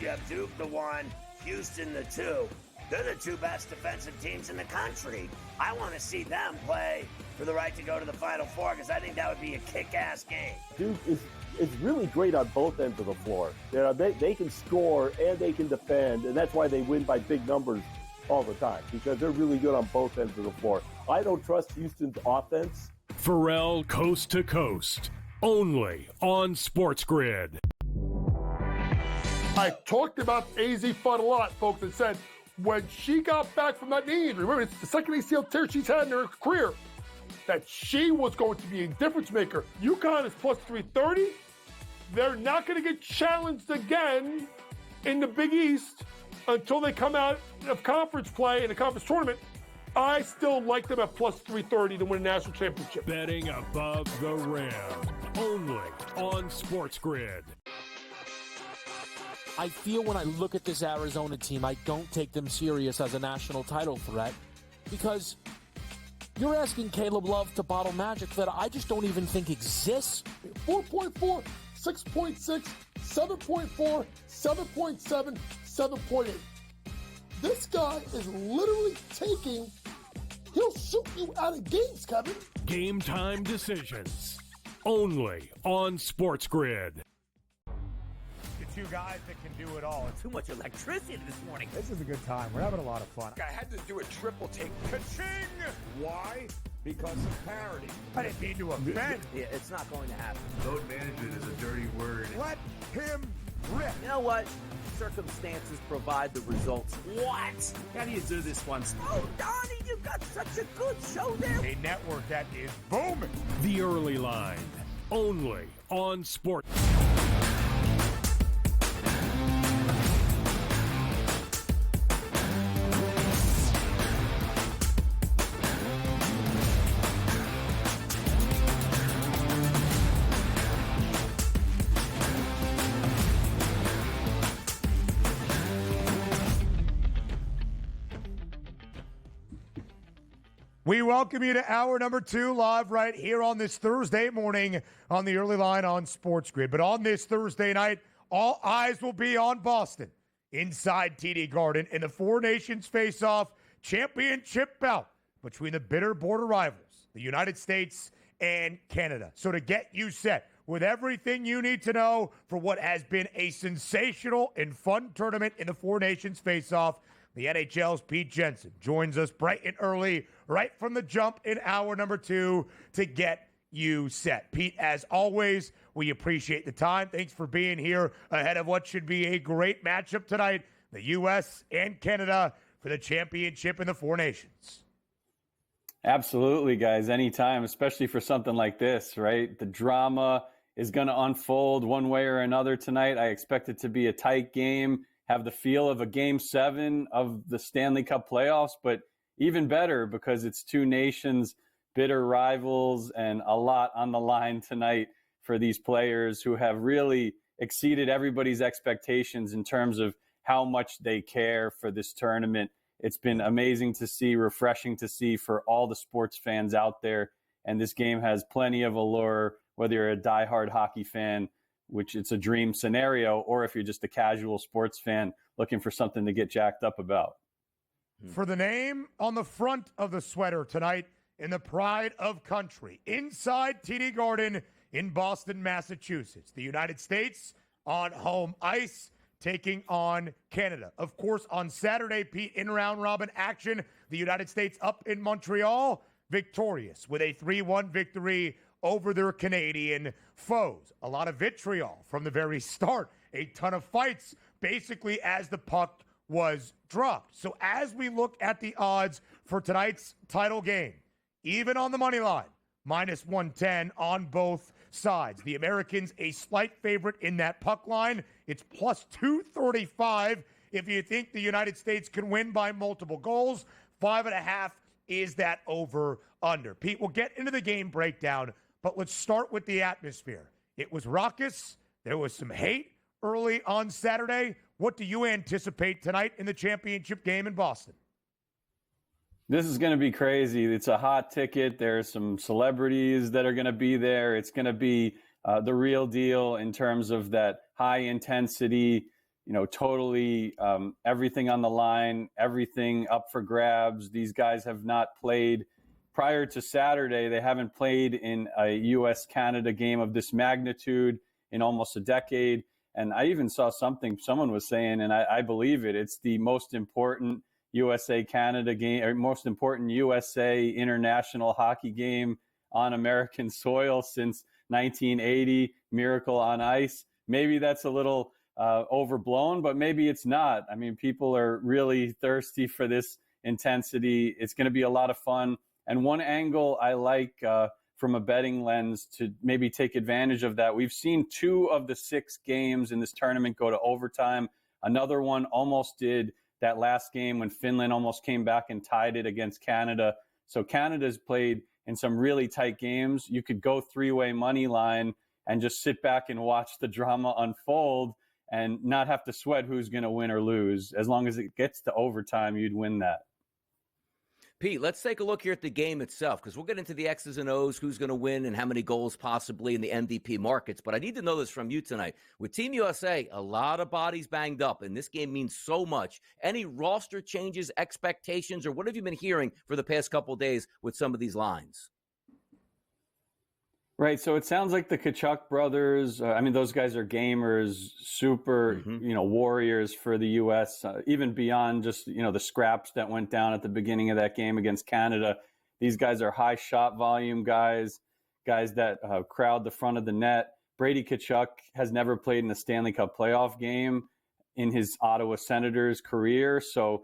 You have Duke the 1, Houston the 2. They're the two best defensive teams in the country. I want to see them play for the right to go to the Final Four because I think that would be a kick-ass game. Duke is really great on both ends of the floor. They can score and they can defend, and that's why they win by big numbers all the time, because they're really good on both ends of the floor. I don't trust Houston's offense. Pharrell Coast to Coast, only on SportsGrid. I talked about AZ Fun a lot, folks, and said when she got back from that knee injury, remember, it's the second ACL tear she's had in her career, that she was going to be a difference maker. UConn is plus 330. They're not going to get challenged again in the Big East until they come out of conference play in a conference tournament. I still like them at plus 330 to win a national championship. Betting above the rim, only on SportsGrid. I feel when I look at this Arizona team, I don't take them serious as a national title threat because you're asking Caleb Love to bottle magic that I just don't even think exists. 4.4, 6.6, 7.4, 7.7, 7.8. This guy is literally taking, he'll shoot you out of games, Kevin. Game time decisions, only on SportsGrid. Two guys that can do it all. Too much electricity this morning. This is a good time. We're having a lot of fun. I had to do a triple take. Ka-ching! Why? Because of parity. I didn't mean to offend. Yeah, it's not going to happen. Load management is a dirty word. Let him rip. You know what? Circumstances provide the results. What? How do you do this once? Oh, Donnie, you've got such a good show there. A network that is booming. The Early Line, only on Sport. We welcome you to hour number 2 live right here on this Thursday morning on the Early Line on SportsGrid. But on this Thursday night, all eyes will be on Boston inside TD Garden in the Four Nations face-off championship bout between the bitter border rivals, the United States and Canada. So to get you set with everything you need to know for what has been a sensational and fun tournament in the Four Nations face-off, the NHL's Pete Jensen joins us bright and early, right from the jump in hour number 2 to get you set. Pete, as always, we appreciate the time. Thanks for being here ahead of what should be a great matchup tonight, the U.S. and Canada for the championship in the Four Nations. Absolutely, guys. Anytime, especially for something like this, right? The drama is going to unfold one way or another tonight. I expect it to be a tight game, have the feel of a Game 7 of the Stanley Cup playoffs, but even better because it's two nations, bitter rivals, and a lot on the line tonight for these players who have really exceeded everybody's expectations in terms of how much they care for this tournament. It's been amazing to see, refreshing to see for all the sports fans out there, and this game has plenty of allure, whether you're a diehard hockey fan, which it's a dream scenario, or if you're just a casual sports fan looking for something to get jacked up about. For the name on the front of the sweater tonight in the pride of country, inside TD Garden in Boston, Massachusetts, the United States on home ice taking on Canada. Of course, on Saturday, Pete, in round robin action, the United States up in Montreal, victorious with a 3-1 victory over their Canadian foes. A lot of vitriol from the very start. A ton of fights, basically as the puck was dropped. So as we look at the odds for tonight's title game, even on the money line, minus 110 on both sides. The Americans a slight favorite in that puck line. It's plus 235 if you think the United States can win by multiple goals. 5.5 is that over-under. Pete, we'll get into the game breakdown, but let's start with the atmosphere. It was raucous. There was some hate early on Saturday. What do you anticipate tonight in the championship game in Boston? This is going to be crazy. It's a hot ticket. There's some celebrities that are going to be there. It's going to be the real deal in terms of that high intensity, totally everything on the line, everything up for grabs. These guys have not played prior to Saturday. They haven't played in a U.S.-Canada game of this magnitude in almost a decade. And I even saw something someone was saying, and I believe it. It's the most important USA-Canada game, or most important USA international hockey game on American soil since 1980, Miracle on Ice. Maybe that's a little overblown, but maybe it's not. I mean, people are really thirsty for this intensity. It's going to be a lot of fun. And one angle I like from a betting lens to maybe take advantage of that, we've seen 2 of the 6 games in this tournament go to overtime. Another one almost did that last game when Finland almost came back and tied it against Canada. So Canada's played in some really tight games. You could go 3-way money line and just sit back and watch the drama unfold and not have to sweat who's going to win or lose. As long as it gets to overtime, you'd win that. Pete, let's take a look here at the game itself, because we'll get into the X's and O's, who's going to win and how many goals possibly in the MVP markets. But I need to know this from you tonight. With Team USA, a lot of bodies banged up, and this game means so much. Any roster changes, expectations, or what have you been hearing for the past couple of days with some of these lines? Right. So it sounds like the Tkachuk brothers, those guys are gamers, super, warriors for the U.S., even beyond just, the scraps that went down at the beginning of that game against Canada. These guys are high shot volume guys that crowd the front of the net. Brady Tkachuk has never played in a Stanley Cup playoff game in his Ottawa Senators career. So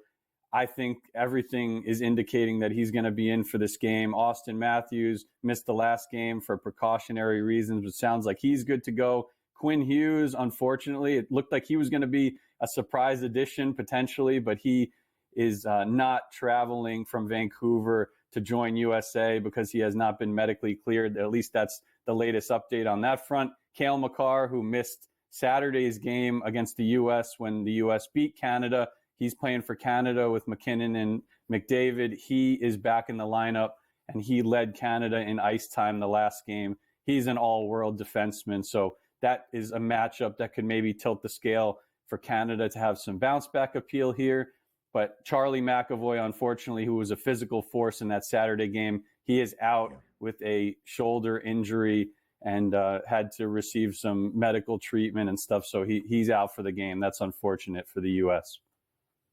I think everything is indicating that he's going to be in for this game. Austin Matthews missed the last game for precautionary reasons, but sounds like he's good to go. Quinn Hughes, unfortunately, it looked like he was going to be a surprise addition potentially, but he is not traveling from Vancouver to join USA because he has not been medically cleared. At least that's the latest update on that front. Cale Makar, who missed Saturday's game against the U.S. when the U.S. beat Canada, he's playing for Canada with McKinnon and McDavid. He is back in the lineup, and he led Canada in ice time the last game. He's an all-world defenseman, so that is a matchup that could maybe tilt the scale for Canada to have some bounce-back appeal here. But Charlie McAvoy, unfortunately, who was a physical force in that Saturday game, he is out with a shoulder injury and had to receive some medical treatment and stuff, so he's out for the game. That's unfortunate for the U.S.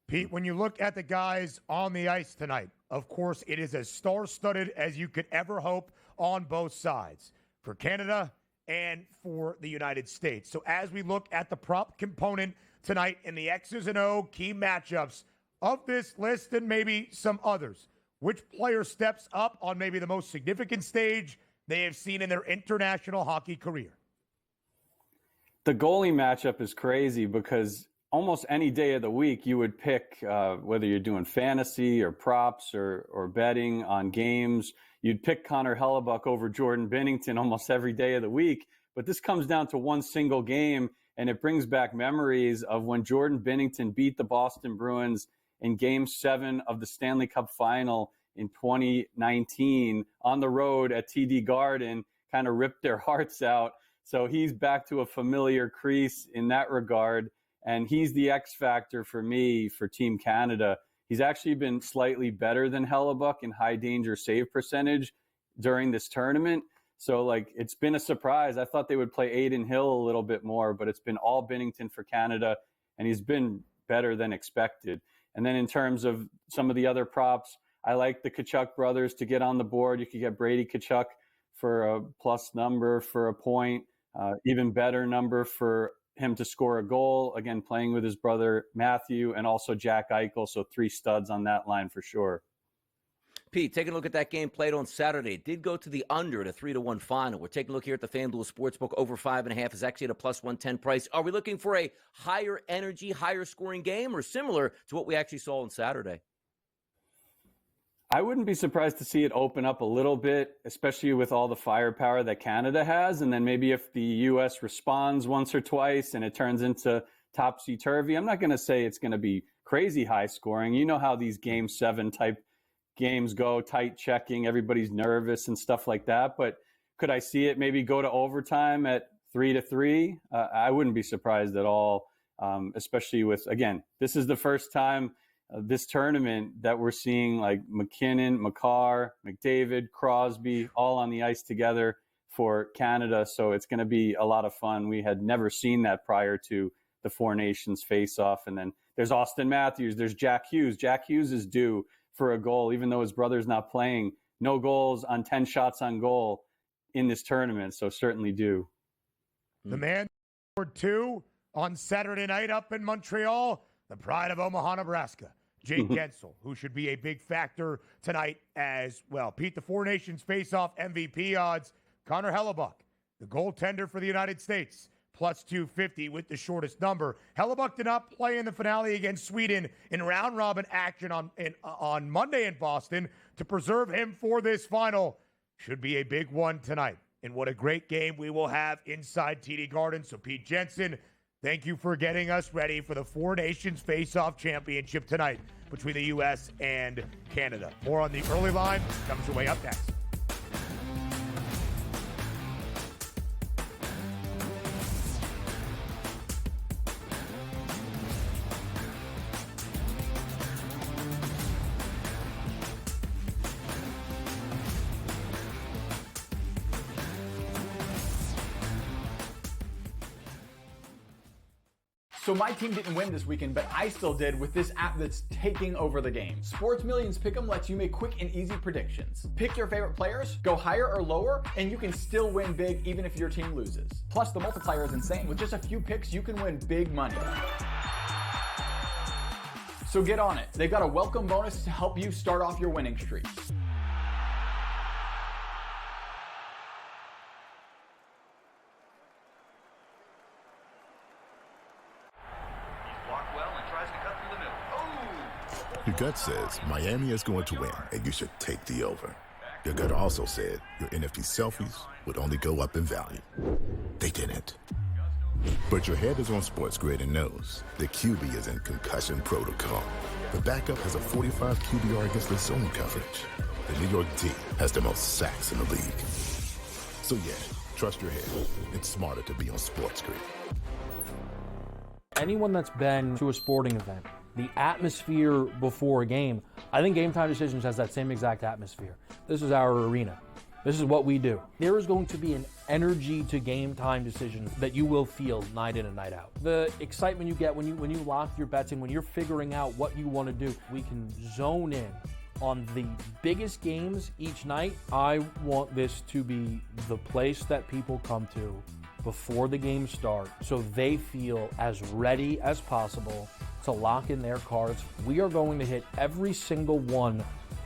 Pete, when you look at the guys on the ice tonight, of course, it is as star-studded as you could ever hope on both sides, for Canada and for the United States. So as we look at the prop component tonight in the X's and O key matchups of this list and maybe some others, which player steps up on maybe the most significant stage they have seen in their international hockey career? The goalie matchup is crazy because almost any day of the week, you would pick, whether you're doing fantasy or props or betting on games, you'd pick Connor Hellebuck over Jordan Binnington almost every day of the week. But this comes down to one single game, and it brings back memories of when Jordan Binnington beat the Boston Bruins in Game 7 of the Stanley Cup Final in 2019 on the road at TD Garden, kind of ripped their hearts out. So he's back to a familiar crease in that regard. And he's the X factor for me for Team Canada. He's actually been slightly better than Hellebuck in high danger save percentage during this tournament. So, it's been a surprise. I thought they would play Aiden Hill a little bit more, but it's been all Binnington for Canada, and he's been better than expected. And then in terms of some of the other props, I like the Tkachuk brothers to get on the board. You could get Brady Tkachuk for a plus number for a point, even better number for him to score a goal, again, playing with his brother Matthew, and also Jack Eichel. So 3 studs on that line for sure. Pete, taking a look at that game played on Saturday. It did go to the under at a 3-1 final. We're taking a look here at the FanDuel Sportsbook. Over 5.5 is actually at a plus 110 price. Are we looking for a higher energy, higher scoring game, or similar to what we actually saw on Saturday? I wouldn't be surprised to see it open up a little bit, especially with all the firepower that Canada has. And then maybe if the U.S. responds once or twice and it turns into topsy-turvy, I'm not going to say it's going to be crazy high scoring. You know how these Game 7 type games go, tight checking, everybody's nervous and stuff like that. But could I see it maybe go to overtime at 3-3? I wouldn't be surprised at all. especially with, again, this is the first time this tournament that we're seeing like McKinnon, McCarr, McDavid, Crosby all on the ice together for Canada. So it's going to be a lot of fun. We had never seen that prior to the Four Nations face-off. And then there's Austin Matthews. There's Jack Hughes. Jack Hughes is due for a goal, even though his brother's not playing. No goals on 10 shots on goal in this tournament. So certainly due. The man scored 2 on Saturday night up in Montreal, the pride of Omaha, Nebraska. Jake Gensel, who should be a big factor tonight as well. Pete, the Four Nations face-off MVP odds. Connor Hellebuck, the goaltender for the United States, plus 250 with the shortest number. Hellebuck did not play in the finale against Sweden in round-robin action on Monday in Boston to preserve him for this final. Should be a big one tonight. And what a great game we will have inside TD Garden. So, Pete Jensen, thank you for getting us ready for the Four Nations Face-Off Championship tonight between the U.S. and Canada. More on the early line comes your way up next. So my team didn't win this weekend, but I still did with this app that's taking over the game. Sports Millions Pick'em lets you make quick and easy predictions. Pick your favorite players, go higher or lower, and you can still win big even if your team loses. Plus, the multiplier is insane. With just a few picks, you can win big money. So get on it. They've got a welcome bonus to help you start off your winning streak. Your gut says Miami is going to win, and you should take the over. Your gut also said your NFT selfies would only go up in value. They didn't. But your head is on SportsGrid and knows the QB is in concussion protocol. The backup has a 45 QBR against the zone coverage. The New York D has the most sacks in the league. So yeah, trust your head. It's smarter to be on SportsGrid. Anyone that's been to a sporting event, the atmosphere before a game, I think Game Time Decisions has that same exact atmosphere. This is our arena. This is what we do. There is going to be an energy to Game Time Decisions that you will feel night in and night out. The excitement you get when you lock your bets in, when you're figuring out what you want to do, we can zone in on the biggest games each night. I want this to be the place that people come to before the games start so they feel as ready as possible to lock in their cards. We are going to hit every single one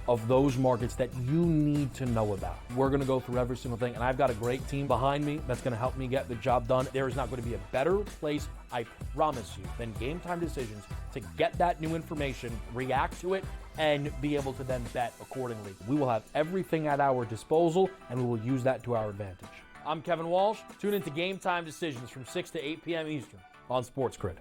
of those markets that you need to know about. We're going to go through every single thing, and I've got a great team behind me that's going to help me get the job done. There is not going to be a better place, I promise you, than Game Time Decisions to get that new information, react to it, and be able to then bet accordingly. We will have everything at our disposal, and we will use that to our advantage. I'm Kevin Walsh. Tune into Game Time Decisions from 6 to 8 p.m. Eastern on SportsGrid.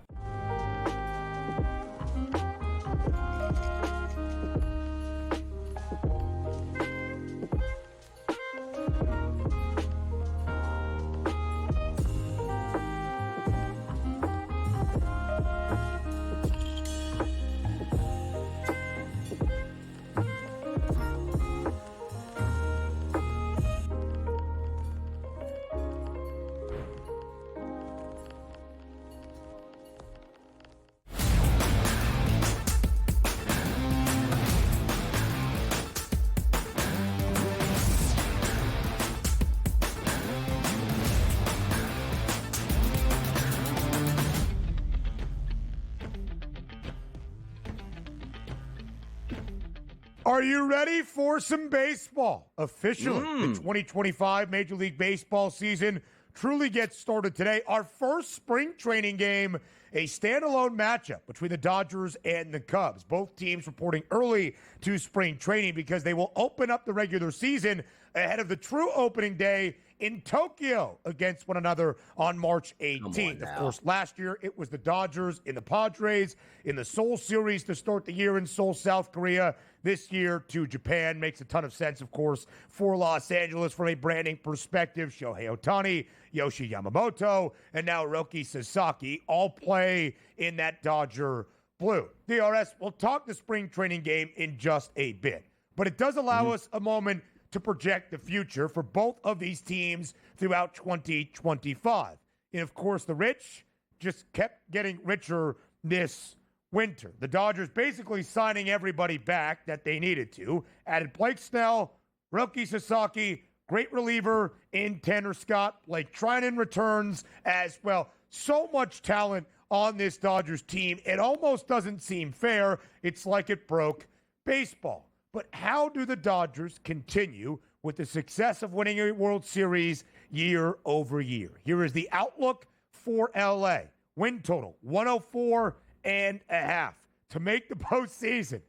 Are you ready for some baseball? Officially, the 2025 Major League Baseball season truly gets started today. Our first spring training game, a standalone matchup between the Dodgers and the Cubs. Both teams reporting early to spring training because they will open up the regular season ahead of the true opening day in Tokyo against one another on March 18th. Of course, last year it was the Dodgers in the Padres in the Seoul Series to start the year in Seoul, South Korea. This year to Japan makes a ton of sense, of course, for Los Angeles from a branding perspective. Shohei Ohtani, Yoshi Yamamoto, and now Roki Sasaki all play in that Dodger blue. DRS, we'll talk the spring training game in just a bit, but it does allow us a moment to project the future for both of these teams throughout 2025. And of course, the rich just kept getting richer this winter. The Dodgers basically signing everybody back that they needed to. Added Blake Snell, Roki Sasaki, great reliever in Tanner Scott. Blake Trinan returns as well. So much talent on this Dodgers team. It almost doesn't seem fair. It's like it broke baseball. But how do the Dodgers continue with the success of winning a World Series year over year? Here is the outlook for LA. Win total, 104.5. To make the postseason,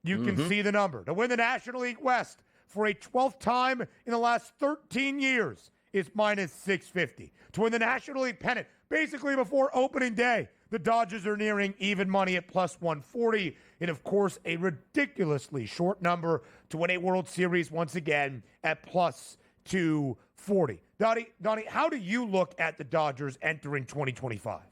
you can see the number. To win the National League West for a 12th time in the last 13 years is minus 650. To win the National League pennant, basically before opening day, the Dodgers are nearing even money at plus 140. And, of course, a ridiculously short number to win a World Series once again at plus 240. Donnie, how do you look at the Dodgers entering 2025?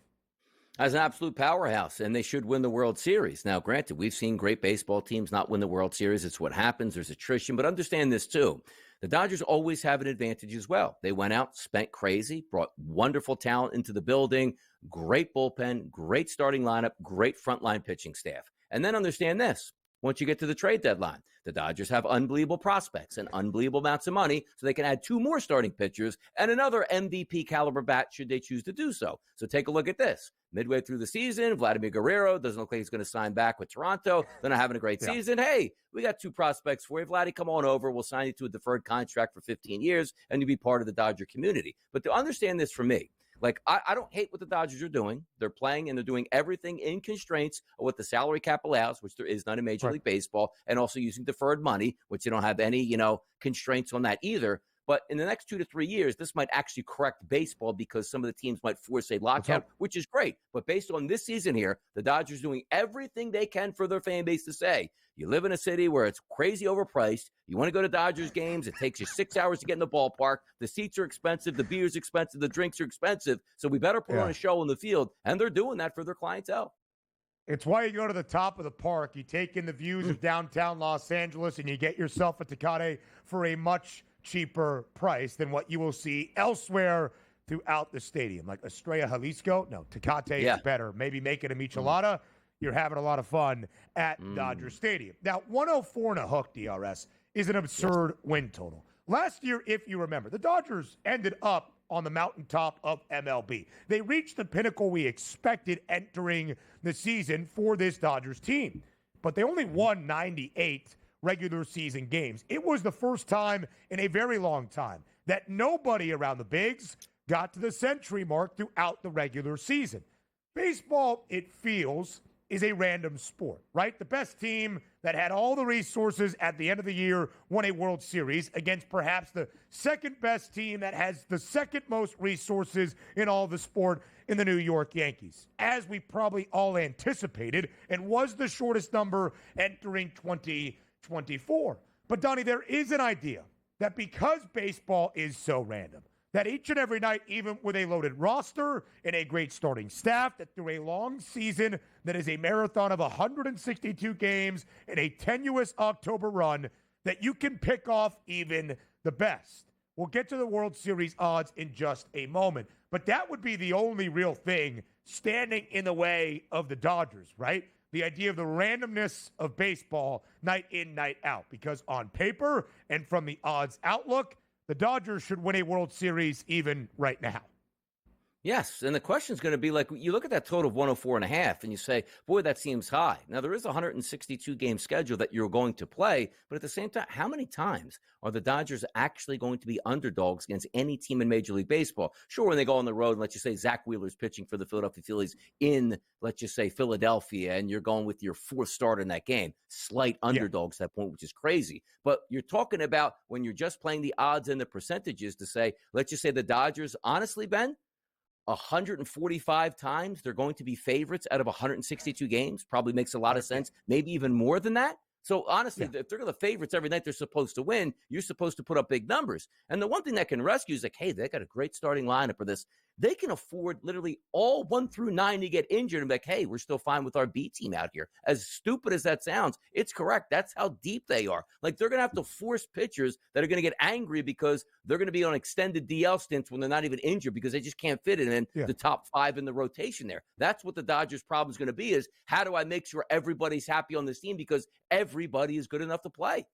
As an absolute powerhouse, and they should win the World Series. Now, granted, we've seen great baseball teams not win the World Series. It's what happens. There's attrition. But understand this, too. The Dodgers always have an advantage as well. They went out, spent crazy, brought wonderful talent into the building, great bullpen, great starting lineup, great frontline pitching staff. And then understand this. Once you get to the trade deadline, the Dodgers have unbelievable prospects and unbelievable amounts of money, so they can add 2 more starting pitchers and another MVP caliber bat should they choose to do so. So take a look at this. Midway through the season, Vladimir Guerrero doesn't look like he's going to sign back with Toronto. They're not having a great season. Hey, we got 2 prospects for you. Vladdy, come on over. We'll sign you to a deferred contract for 15 years, and you'll be part of the Dodger community. But to understand this for me, like, I don't hate what the Dodgers are doing. They're playing and they're doing everything in constraints of what the salary cap allows, which there is none in Major League Baseball, and also using deferred money, which you don't have any, constraints on that either. But in the next 2 to 3 years, this might actually correct baseball because some of the teams might force a lockout, which is great. But based on this season here, the Dodgers doing everything they can for their fan base to say, you live in a city where it's crazy overpriced. You want to go to Dodgers games. It takes you 6 hours to get in the ballpark. The seats are expensive. The beer's expensive. The drinks are expensive. So we better put on a show in the field. And they're doing that for their clientele. It's why you go to the top of the park. You take in the views of downtown Los Angeles and you get yourself a Tecate for a much cheaper price than what you will see elsewhere throughout the stadium. Like Estrella Jalisco, no, Tecate is better. Maybe make it a Michelada. You're having a lot of fun at Dodger Stadium. Now, 104 and a hook, DRS, is an absurd win total. Last year, if you remember, the Dodgers ended up on the mountaintop of MLB. They reached the pinnacle we expected entering the season for this Dodgers team. But they only won 98 regular season games. It was the first time in a very long time that nobody around the bigs got to the century mark throughout the regular season. Baseball, it feels, is a random sport, right? The best team that had all the resources at the end of the year won a World Series against perhaps the second best team that has the second most resources in all the sport in the New York Yankees, as we probably all anticipated, and was the shortest number entering 2024. But Donnie, there is an idea that because baseball is so random, that each and every night, even with a loaded roster and a great starting staff, that through a long season that is a marathon of 162 games and a tenuous October run, that you can pick off even the best. We'll get to the World Series odds in just a moment, but that would be the only real thing standing in the way of the Dodgers, right? The idea of the randomness of baseball night in, night out, because on paper and from the odds outlook, the Dodgers should win a World Series even right now. Yes, and the question is going to be like, you look at that total of 104.5 and you say, boy, that seems high. Now, there is a 162-game schedule that you're going to play, but at the same time, how many times are the Dodgers actually going to be underdogs against any team in Major League Baseball? Sure, when they go on the road, and let's just say Zach Wheeler's pitching for the Philadelphia Phillies in, let's just say, Philadelphia, and you're going with your fourth starter in that game. Slight underdogs at that point, which is crazy. But you're talking about when you're just playing the odds and the percentages to say, let's just say the Dodgers, honestly, Ben, 145 times they're going to be favorites out of 162 games. Probably makes a lot of sense. Maybe even more than that. So honestly, if they're the favorites every night they're supposed to win, you're supposed to put up big numbers. And the one thing that can rescue is like, hey, they got a great starting lineup for this. They can afford literally all 1 through 9 to get injured and be like, hey, we're still fine with our B team out here. As stupid as that sounds, it's correct. That's how deep they are. Like, they're going to have to force pitchers that are going to get angry because they're going to be on extended DL stints when they're not even injured because they just can't fit it in the top 5 in the rotation there. That's what the Dodgers' problem is going to be, is how do I make sure everybody's happy on this team because everybody is good enough to play.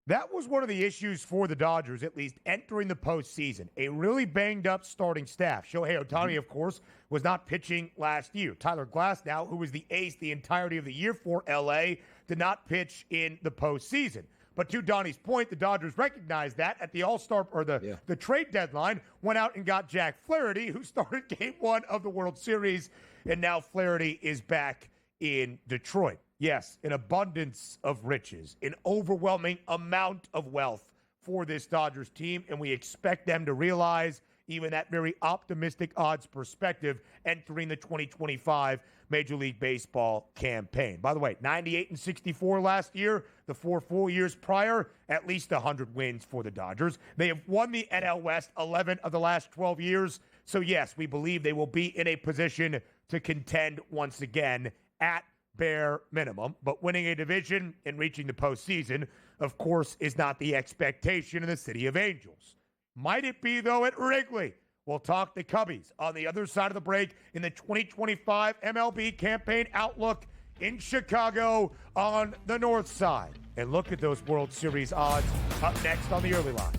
That was one of the issues for the Dodgers, at least entering the postseason. A really banged-up starting staff. Shohei Ohtani, of course, was not pitching last year. Tyler Glasnow, who was the ace the entirety of the year for L.A., did not pitch in the postseason. But to Donnie's point, the Dodgers recognized that at the All-Star or the trade deadline, went out and got Jack Flaherty, who started Game 1 of the World Series, and now Flaherty is back in Detroit. Yes, an abundance of riches, an overwhelming amount of wealth for this Dodgers team, and we expect them to realize even that very optimistic odds perspective entering the 2025 Major League Baseball campaign. By the way, 98-64 last year, the 4 full years prior, at least 100 wins for the Dodgers. They have won the NL West 11 of the last 12 years. So yes, we believe they will be in a position to contend once again at bare minimum. But winning a division and reaching the postseason, of course, is not the expectation in the City of Angels. Might it be, though, at Wrigley? We'll talk the Cubbies on the other side of the break in the 2025 MLB campaign outlook in Chicago on the north side. And look at those World Series odds up next on the early line.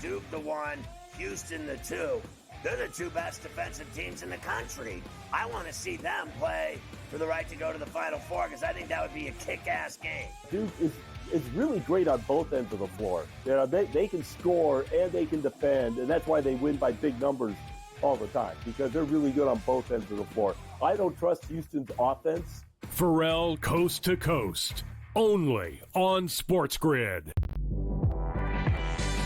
Duke the 1, Houston the 2. They're the 2 best defensive teams in the country. I want to see them play for the right to go to the Final Four because I think that would be a kick-ass game. Duke is really great on both ends of the floor. You know, they can score and they can defend, and that's why they win by big numbers all the time, because they're really good on both ends of the floor. I don't trust Houston's offense. Pharrell Coast to Coast, only on SportsGrid.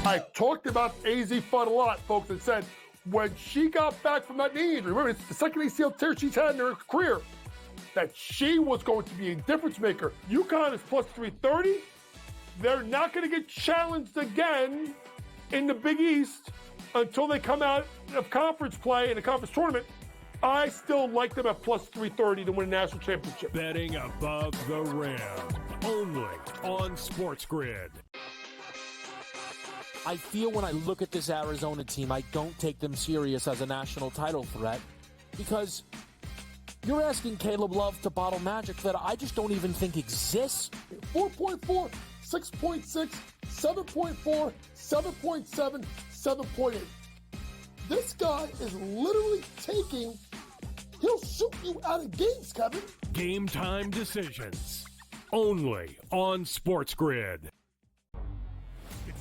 I talked about AZ Fun a lot, folks, and said when she got back from that knee injury, remember, it's the second ACL tear she's had in her career, that she was going to be a difference maker. UConn is plus 330. They're not going to get challenged again in the Big East until they come out of conference play in a conference tournament. I still like them at plus 330 to win a national championship. Betting above the rim, only on SportsGrid. I feel when I look at this Arizona team, I don't take them serious as a national title threat because you're asking Caleb Love to bottle magic that I just don't even think exists. 4.4, 6.6, 7.4, 7.7, 7.8. This guy is literally taking, he'll shoot you out of games, Kevin. Game time decisions, only on SportsGrid.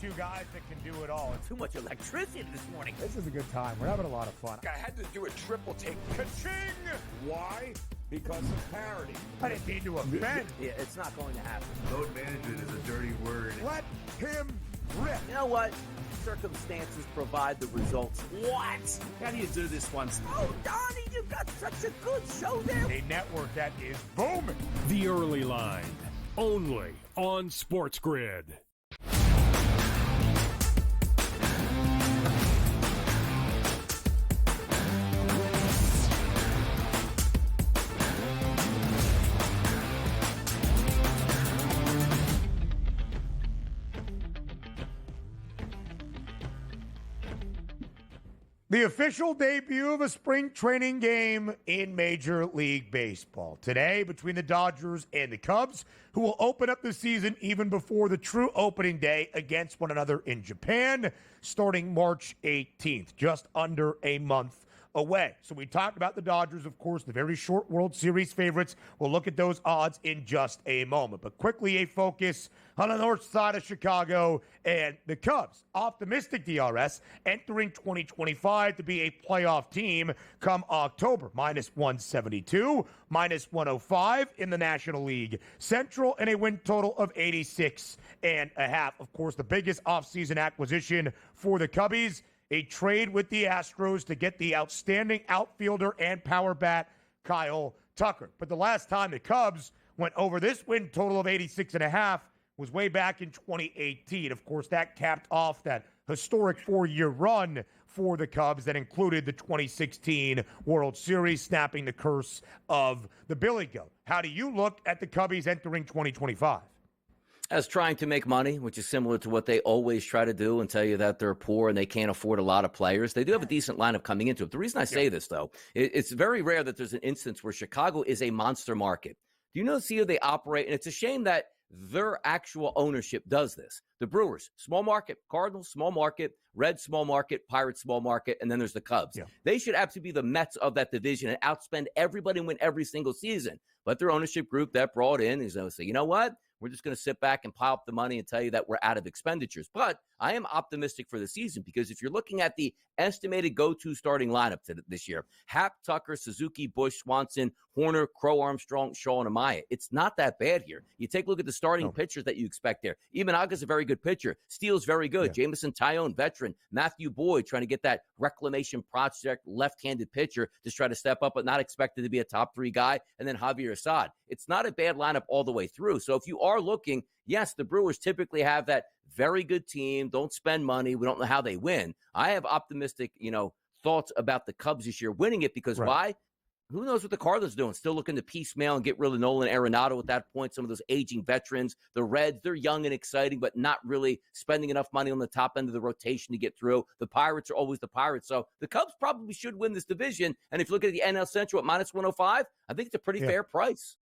2 guys that can do it all. Too much electricity this morning. This is a good time. We're having a lot of fun. I had to do a triple take. Ka-ching! Why? Because of parity. I didn't mean to offend. Yeah, it's not going to happen. Load management is a dirty word. Let him rip. You know what? Circumstances provide the results. What? How do you do this once? Oh, Donnie, you got such a good show there. A network that is booming. The Early Line, only on SportsGrid. The official debut of a spring training game in Major League Baseball. Today, between the Dodgers and the Cubs, who will open up the season even before the true opening day against one another in Japan, starting March 18th, just under a month away. So we talked about the Dodgers, of course, the very short World Series favorites. We'll look at those odds in just a moment. But quickly, a focus on the north side of Chicago and the Cubs. Optimistic DRS entering 2025 to be a playoff team come October. -172, -105 in the National League Central, and a win total of 86.5. Of course, the biggest offseason acquisition for the Cubbies, a trade with the Astros to get the outstanding outfielder and power bat Kyle Tucker. But the last time the Cubs went over this win total of 86.5 was way back in 2018. Of course, that capped off that historic 4-year run for the Cubs that included the 2016 World Series, snapping the curse of the Billy Goat. How do you look at the Cubbies entering 2025? As trying to make money, which is similar to what they always try to do and tell you that they're poor and they can't afford a lot of players. They do have a decent lineup coming into it. The reason I say this, though, it's very rare that there's an instance where Chicago is a monster market. Do you see how they operate? And it's a shame that their actual ownership does this. The Brewers, small market. Cardinals, small market. Reds, small market. Pirates, small market. And then there's the Cubs. Yeah. They should absolutely be the Mets of that division and outspend everybody and win every single season. But their ownership group that brought in is going to say, you know what? We're just going to sit back and pile up the money and tell you that we're out of expenditures. But I am optimistic for the season because if you're looking at the estimated go-to starting lineup this year, Happ, Tucker, Suzuki, Bush, Swanson, Horner, Crow, Armstrong, Shaw, and Amaya, it's not that bad here. You take a look at the starting pitchers that you expect there. Imanaga's a very good pitcher. Steele's very good. Jamison Tyone, veteran. Matthew Boyd trying to get that reclamation project left-handed pitcher to try to step up, but not expected to be a top 3 guy. And then Javier Assad. It's not a bad lineup all the way through. So if you are looking, yes, the Brewers typically have that very good team. Don't spend money. We don't know how they win. I have optimistic, thoughts about the Cubs this year winning it because why? Who knows what the Cardinals are doing? Still looking to piecemeal and get rid of Nolan Arenado at that point. Some of those aging veterans. The Reds, they're young and exciting, but not really spending enough money on the top end of the rotation to get through. The Pirates are always the Pirates. So the Cubs probably should win this division. And if you look at the NL Central at -105, I think it's a pretty fair price.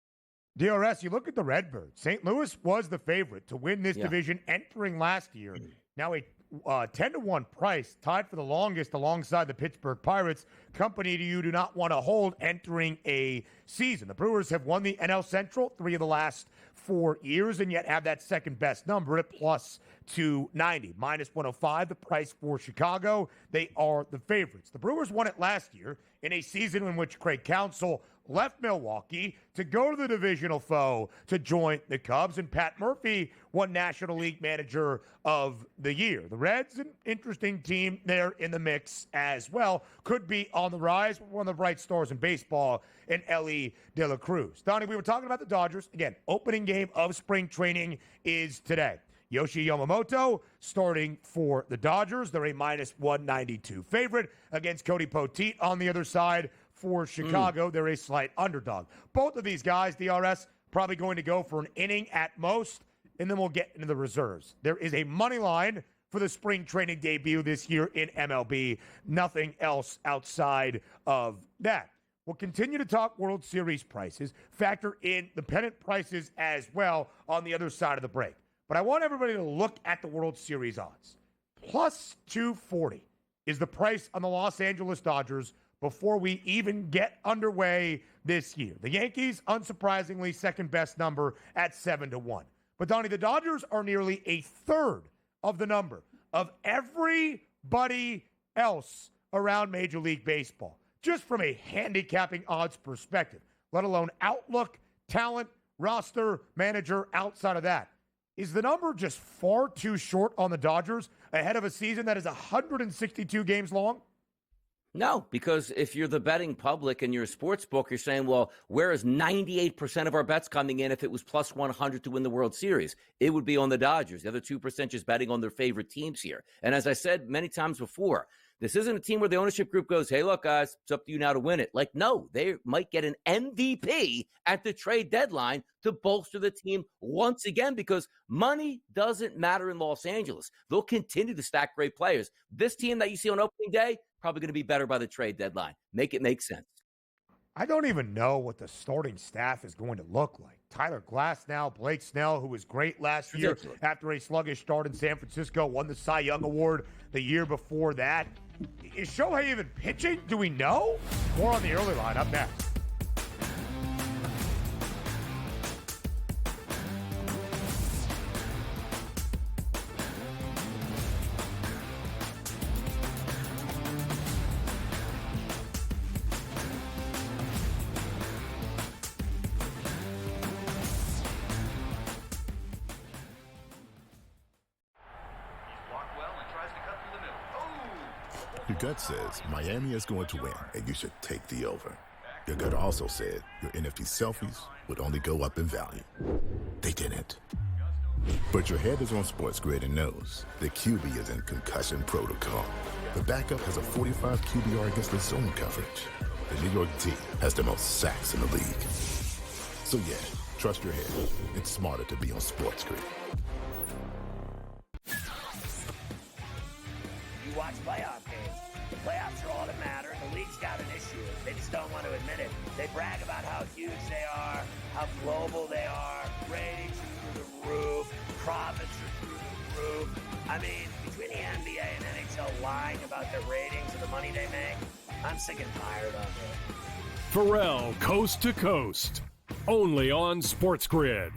DRS, you look at the Redbirds. St. Louis was the favorite to win this division entering last year. Now a 10-1 price, tied for the longest alongside the Pittsburgh Pirates, company you do not want to hold entering a season. The Brewers have won the NL Central 3 of the last 4 years and yet have that second best number at +290. -105, the price for Chicago. They are the favorites. The Brewers won it last year in a season in which Craig Counsell left Milwaukee to go to the divisional foe to join the Cubs, and Pat Murphy won National League Manager of the Year. The Reds, an interesting team there in the mix as well. Could be on the rise, one of the bright stars in baseball, and Ellie De La Cruz. Donnie, we were talking about the Dodgers. Again, opening game of spring training is today. Yoshi Yamamoto starting for the Dodgers. They're a -192 favorite against Cody Poteet on the other side. For Chicago, they're a slight underdog. Both of these guys, DRS, probably going to go for an inning at most, and then we'll get into the reserves. There is a money line for the spring training debut this year in MLB. Nothing else outside of that. We'll continue to talk World Series prices, factor in the pennant prices as well on the other side of the break. But I want everybody to look at the World Series odds. +240 is the price on the Los Angeles Dodgers before we even get underway this year. The Yankees, unsurprisingly, second best number at 7-1. But, Donnie, the Dodgers are nearly a third of the number of everybody else around Major League Baseball, just from a handicapping odds perspective, let alone outlook, talent, roster, manager, outside of that. Is the number just far too short on the Dodgers ahead of a season that is 162 games long? No, because if you're the betting public and you're a sports book, you're saying, well, where is 98% of our bets coming in if it was +100 to win the World Series? It would be on the Dodgers. The other 2% just betting on their favorite teams here. And as I said many times before, This isn't a team where the ownership group goes, hey, look, guys, it's up to you now to win it. Like, no, they might get an MVP at the trade deadline to bolster the team once again because money doesn't matter in Los Angeles. They'll continue to stack great players. This team that you see on opening day, probably going to be better by the trade deadline. Make it make sense. I don't even know what the starting staff is going to look like. Tyler Glasnow, Blake Snell, who was great last year after a sluggish start in San Francisco, won the Cy Young Award the year before that. Is Shohei even pitching? Do we know? More on the early line up next. Your gut says Miami is going to win, and you should take the over. Your gut also said your NFT selfies would only go up in value. They didn't. But your head is on SportsGrid and knows the QB is in concussion protocol. The backup has a 45 QBR against the zone coverage. The New York D has the most sacks in the league. So yeah, trust your head. It's smarter to be on SportsGrid. You watch playoff games. The playoffs are all that matter. The league's got an issue. They just don't want to admit it. They brag about how huge they are, how global they are. Ratings are through the roof. Profits are through the roof. I mean, between the NBA and NHL lying about their ratings and the money they make, I'm sick and tired of it. Pharrell, Coast to Coast, only on SportsGrid.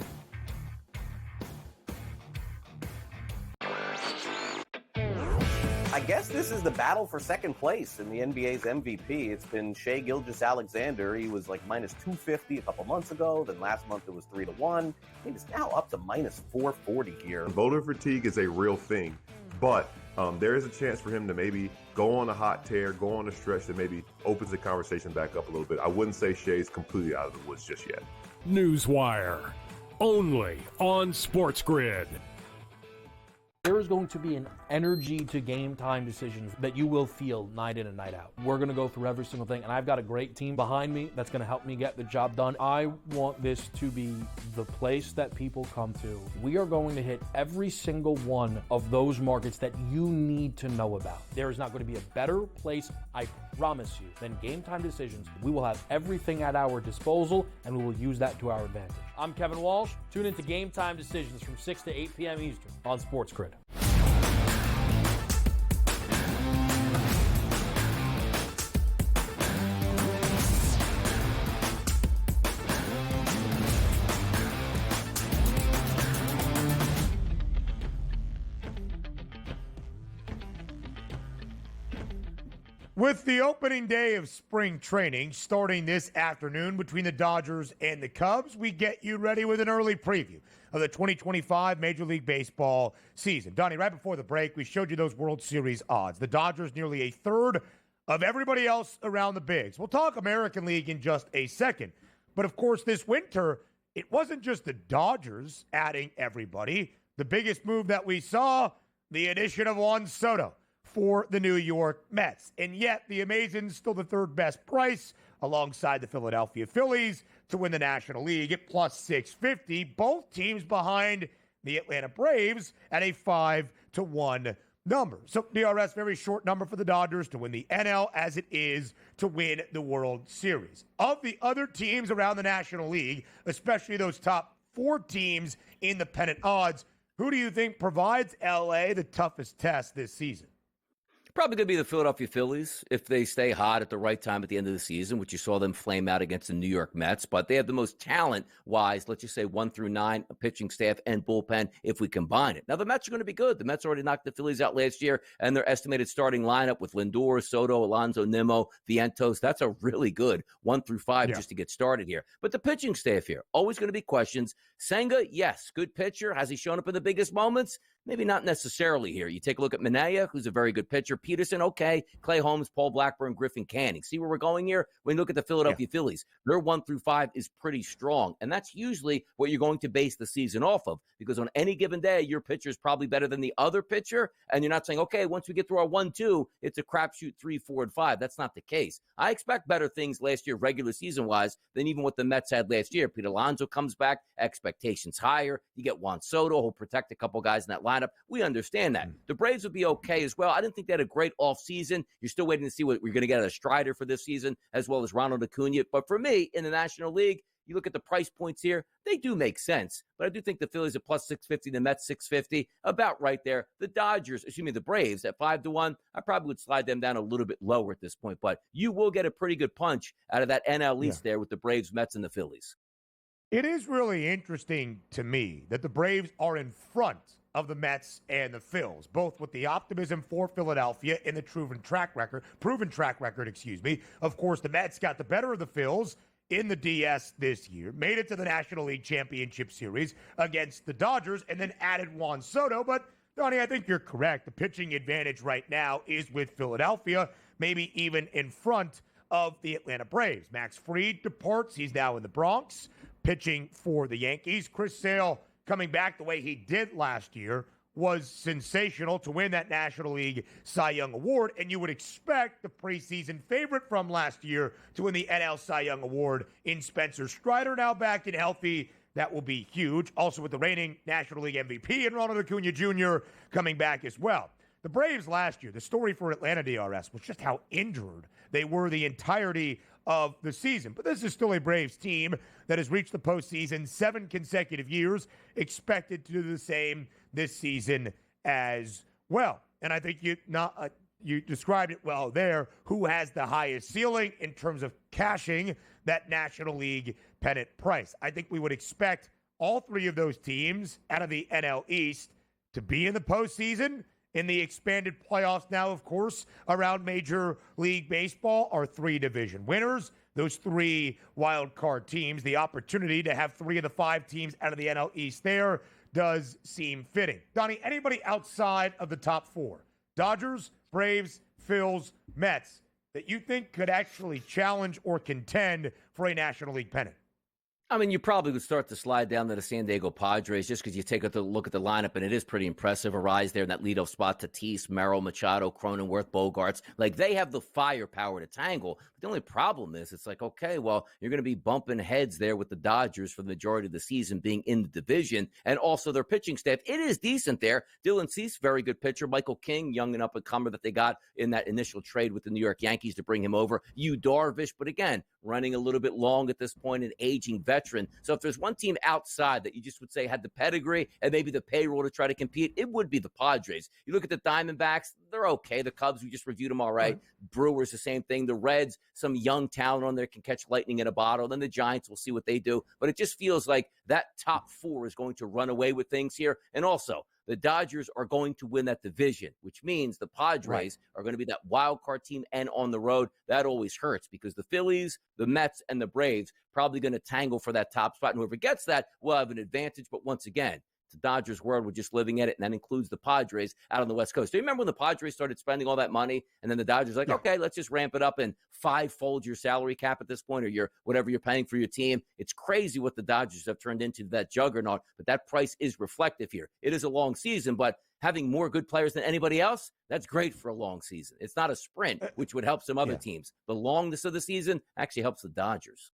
I guess this is the battle for second place in the NBA's MVP. It's been Shai Gilgeous-Alexander. He was like minus 250 a couple months ago. Then last month it was 3-1. He's now up to minus 440 here. Voter fatigue is a real thing, but there is a chance for him to maybe go on a hot tear, go on a stretch that maybe opens the conversation back up a little bit. I wouldn't say Shai's completely out of the woods just yet. Newswire, only on SportsGrid. There is going to be an energy to game time decisions that you will feel night in and night out. We're going to go through every single thing, and I've got a great team behind me that's going to help me get the job done. I want this to be the place that people come to. We are going to hit every single one of those markets that you need to know about. There is not going to be a better place, I promise you, than Game Time Decisions. We will have everything at our disposal, and we will use that to our advantage. I'm Kevin Walsh. Tune into Game Time Decisions from 6 to 8 p.m. Eastern on SportsGrid. With the opening day of spring training starting this afternoon between the Dodgers and the Cubs, we get you ready with an early preview of the 2025 Major League Baseball season. Donnie, right before the break, we showed you those World Series odds. The Dodgers nearly a third of everybody else around the bigs. We'll talk American League in just a second. But, of course, this winter, it wasn't just the Dodgers adding everybody. The biggest move that we saw, the addition of Juan Soto for the New York Mets. And yet the Amazons still the third best price alongside the Philadelphia Phillies to win the National League at plus 650. Both teams behind the Atlanta Braves at a 5-1 number. So DRS, very short number for the Dodgers to win the NL as it is to win the World Series. Of the other teams around the National League, especially those top four teams in the pennant odds, who do you think provides LA the toughest test this season? Probably going to be the Philadelphia Phillies if they stay hot at the right time at the end of the season, which you saw them flame out against the New York Mets. But they have the most talent-wise, let's just say 1 through 9, a pitching staff and bullpen if we combine it. Now, the Mets are going to be good. The Mets already knocked the Phillies out last year, and their estimated starting lineup with Lindor, Soto, Alonso, Nimmo, Vientos, that's a really good 1 through 5 just to get started here. But the pitching staff here, always going to be questions. Senga, yes, good pitcher. Has he shown up in the biggest moments? Maybe not necessarily here. You take a look at Minaya, who's a very good pitcher. Peterson, okay. Clay Holmes, Paul Blackburn, Griffin Canning. See where we're going here? When you look at the Philadelphia Phillies, their 1-5 is pretty strong. And that's usually what you're going to base the season off of, because on any given day, your pitcher is probably better than the other pitcher. And you're not saying, okay, once we get through our 1-2, it's a crapshoot 3, 4, and 5. That's not the case. I expect better things last year, regular season-wise, than even what the Mets had last year. Pete Alonso comes back, expectations higher. You get Juan Soto, who'll protect a couple guys in that lineup. We understand that. The Braves would be okay as well. I didn't think they had a great offseason. You're still waiting to see what we're going to get out of Strider for this season, as well as Ronald Acuna. But for me, in the National League, you look at the price points here, they do make sense. But I do think the Phillies are plus 650, the Mets 650, about right there. The Braves at 5-1, I probably would slide them down a little bit lower at this point. But you will get a pretty good punch out of that NL East there with the Braves, Mets, and the Phillies. It is really interesting to me that the Braves are in front of the Mets and the Phils, both with the optimism for Philadelphia and the proven track record. Of course, the Mets got the better of the Phils in the DS this year, made it to the National League Championship Series against the Dodgers, and then added Juan Soto. But, Donnie, I think you're correct. The pitching advantage right now is with Philadelphia, maybe even in front of the Atlanta Braves. Max Fried departs. He's now in the Bronx, pitching for the Yankees. Chris Sale, coming back the way he did last year, was sensational to win that National League Cy Young Award, and you would expect the preseason favorite from last year to win the NL Cy Young Award in Spencer Strider, now back and healthy. That will be huge. Also with the reigning National League MVP and Ronald Acuna Jr. coming back as well. The Braves last year, the story for Atlanta DRS was just how injured they were the entirety of the season. But this is still a Braves team that has reached the postseason 7 consecutive years, expected to do the same this season as well. And I think you described it well there. Who has the highest ceiling in terms of cashing that National League pennant price? I think we would expect all three of those teams out of the NL East to be in the postseason. In the expanded playoffs now, of course, around Major League Baseball are 3 division winners. Those 3 wild card teams, the opportunity to have 3 of the 5 teams out of the NL East there does seem fitting. Donnie, anybody outside of the top 4, Dodgers, Braves, Phils, Mets, that you think could actually challenge or contend for a National League pennant? I mean, you probably would start to slide down to the San Diego Padres just because you take a look at the lineup, and it is pretty impressive. Arise there in that leadoff spot, Tatis, Merrill, Machado, Cronenworth, Bogarts. Like, they have the firepower to tangle. But the only problem is it's like, okay, well, you're going to be bumping heads there with the Dodgers for the majority of the season being in the division, and also their pitching staff. It is decent there. Dylan Cease, very good pitcher. Michael King, young and up-and-comer that they got in that initial trade with the New York Yankees to bring him over. Yu Darvish, but again, running a little bit long at this point, an aging veteran. So if there's one team outside that you just would say had the pedigree and maybe the payroll to try to compete, it would be the Padres. You look at the Diamondbacks, they're okay. The Cubs, we just reviewed them all right. Brewers, the same thing. The Reds, some young talent on there can catch lightning in a bottle. Then the Giants, we'll see what they do. But it just feels like that top 4 is going to run away with things here. And also, the Dodgers are going to win that division, which means the Padres are going to be that wild card team and on the road. That always hurts because the Phillies, the Mets, and the Braves probably going to tangle for that top spot. And whoever gets that will have an advantage. But once again, the Dodgers world, we're just living in it, and that includes the Padres out on the West Coast. Do you remember when the Padres started spending all that money, and then the Dodgers like, okay, let's just ramp it up and 5-fold your salary cap at this point, or your whatever you're paying for your team? It's crazy what the Dodgers have turned into, that juggernaut, but that price is reflective here. It is a long season, but having more good players than anybody else, that's great for a long season. It's not a sprint, which would help some other teams. The longness of the season actually helps the Dodgers.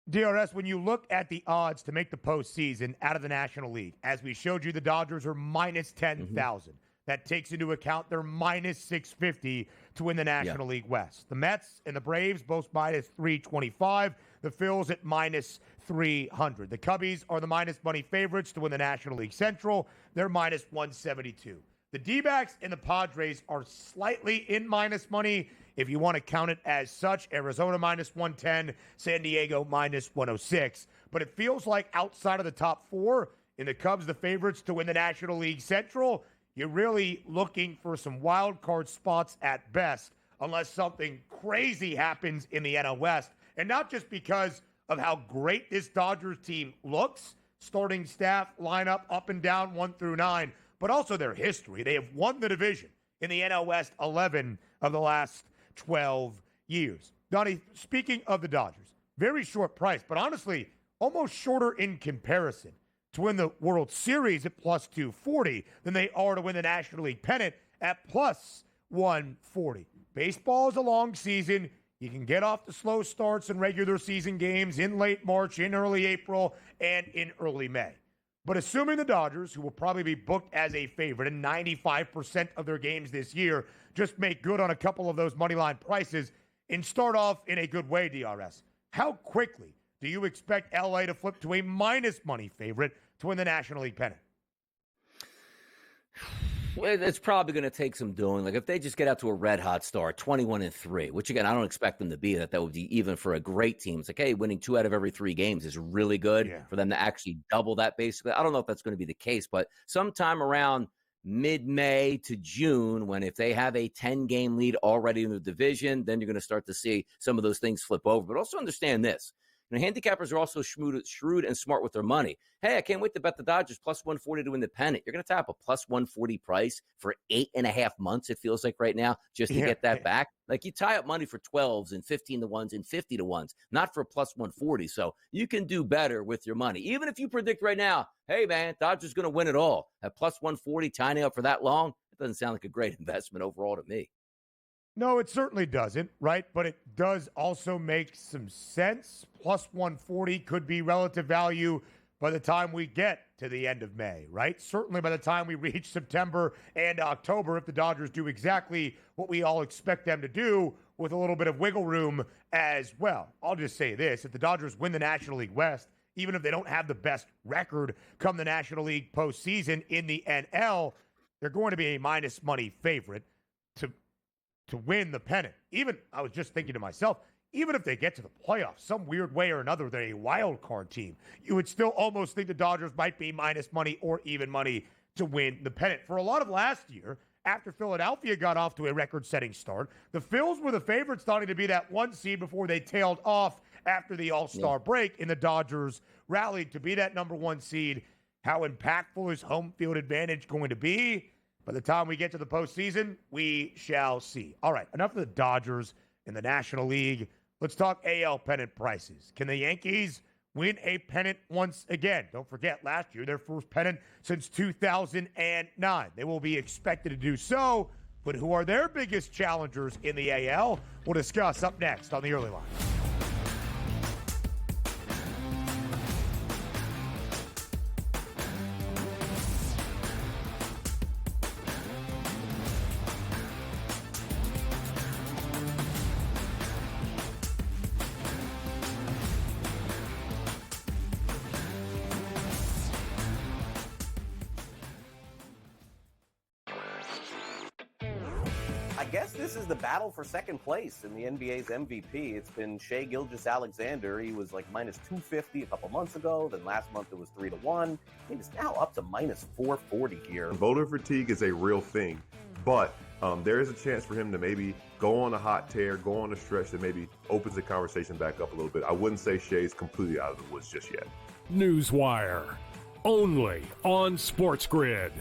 DRS, when you look at the odds to make the postseason out of the National League, as we showed you, the Dodgers are minus 10,000. That takes into account their minus 650 to win the National League West. The Mets and the Braves both minus 325. The Phils at minus 300. The Cubbies are the minus money favorites to win the National League Central. They're minus 172. The D-backs and the Padres are slightly in minus money, if you want to count it as such. Arizona minus 110, San Diego minus 106. But it feels like outside of the top 4, in the Cubs, the favorites to win the National League Central, you're really looking for some wild card spots at best, unless something crazy happens in the NL West. And not just because of how great this Dodgers team looks, starting staff, lineup, up and down, 1 through 9, but also their history. They have won the division in the NL West 11 of the last 12 years. Donnie, speaking of the Dodgers, very short price, but honestly, almost shorter in comparison to win the World Series at plus 240 than they are to win the National League pennant at plus 140. Baseball is a long season. You can get off the slow starts in regular season games in late March, in early April, and in early May. But assuming the Dodgers, who will probably be booked as a favorite in 95% of their games this year, just make good on a couple of those money line prices and start off in a good way, DRS, how quickly do you expect LA to flip to a minus money favorite to win the National League pennant? Well, it's probably going to take some doing. Like if they just get out to a red hot start, 21-3, which again, I don't expect them to be that would be even for a great team. It's like, hey, winning 2 out of every 3 games is really good for them to actually double that basically. I don't know if that's going to be the case, but sometime around mid-May to June, when if they have a 10-game lead already in the division, then you're going to start to see some of those things flip over. But also understand this. Handicappers are also shrewd and smart with their money. Hey, I can't wait to bet the Dodgers plus 140 to win the pennant. You're going to tap a plus 140 price for 8.5 months, it feels like right now, just to get that back. Like you tie up money for 12s and 15 to 1s and 50 to 1s, not for plus 140. So you can do better with your money. Even if you predict right now, hey, man, Dodgers going to win it all. At plus 140, tying up for that long, it doesn't sound like a great investment overall to me. No, it certainly doesn't, right? But it does also make some sense. Plus 140 could be relative value by the time we get to the end of May, right? Certainly by the time we reach September and October, if the Dodgers do exactly what we all expect them to do with a little bit of wiggle room as well. I'll just say this. If the Dodgers win the National League West, even if they don't have the best record come the National League postseason in the NL, they're going to be a minus money favorite to win the pennant. Even, I was just thinking to myself, even if they get to the playoffs, some weird way or another, they're a wild card team, you would still almost think the Dodgers might be minus money or even money to win the pennant. For a lot of last year, after Philadelphia got off to a record-setting start, the Phils were the favorites starting to be that 1 seed before they tailed off after the All-Star break, and the Dodgers rallied to be that number 1 seed. How impactful is home field advantage going to be? By the time we get to the postseason, we shall see. All right, enough of the Dodgers in the National League. Let's talk AL pennant prices. Can the Yankees win a pennant once again? Don't forget, last year, their first pennant since 2009. They will be expected to do so, but who are their biggest challengers in the AL? We'll discuss up next on the Early Line. I guess this is the battle for second place in the NBA's MVP. It's been Shai Gilgeous-Alexander. He was like minus 250 a couple months ago. Then last month it was 3-1. He is now up to minus 440 here. Voter fatigue is a real thing, but there is a chance for him to maybe go on a hot tear, go on a stretch that maybe opens the conversation back up a little bit. I wouldn't say Shai's completely out of the woods just yet. Newswire, only on SportsGrid.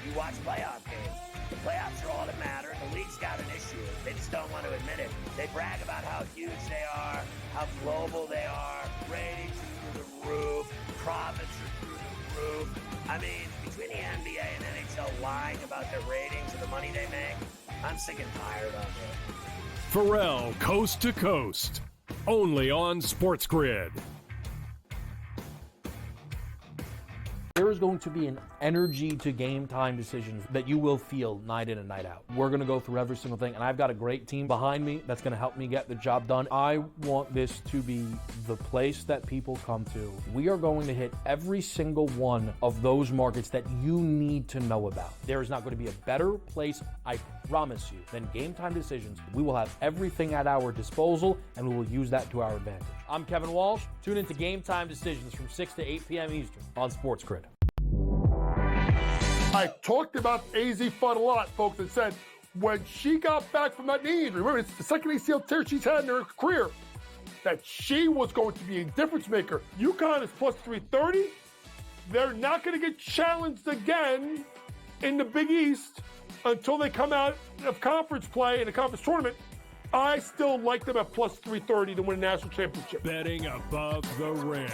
You watch playoff games. The playoffs are all that matter. The league's got an issue. They just don't want to admit it. They brag about how huge they are, how global they are. Ratings are through the roof. Profits are through the roof. I mean, between the NBA and NHL lying about their ratings and the money they make, I'm sick and tired of it. Pharrell, Coast to Coast, only on SportsGrid. There is going to be an energy to game time decisions that you will feel night in and night out. We're going to go through every single thing, and I've got a great team behind me that's going to help me get the job done. I want this to be the place that people come to. We are going to hit every single one of those markets that you need to know about. There is not going to be a better place, I promise you, than Game Time Decisions. We will have everything at our disposal, and we will use that to our advantage. I'm Kevin Walsh. Tune into Game Time Decisions from 6 to 8 p.m. Eastern on SportsGrid. I talked about AZ Fun a lot, folks, and said when she got back from that knee injury, remember, it's the second ACL tear she's had in her career, that she was going to be a difference maker. UConn is plus 330. they're not going to get challenged again in the Big East until they come out of conference play in a conference tournament. I still like them at plus 330 to win a national championship. Betting above the rim,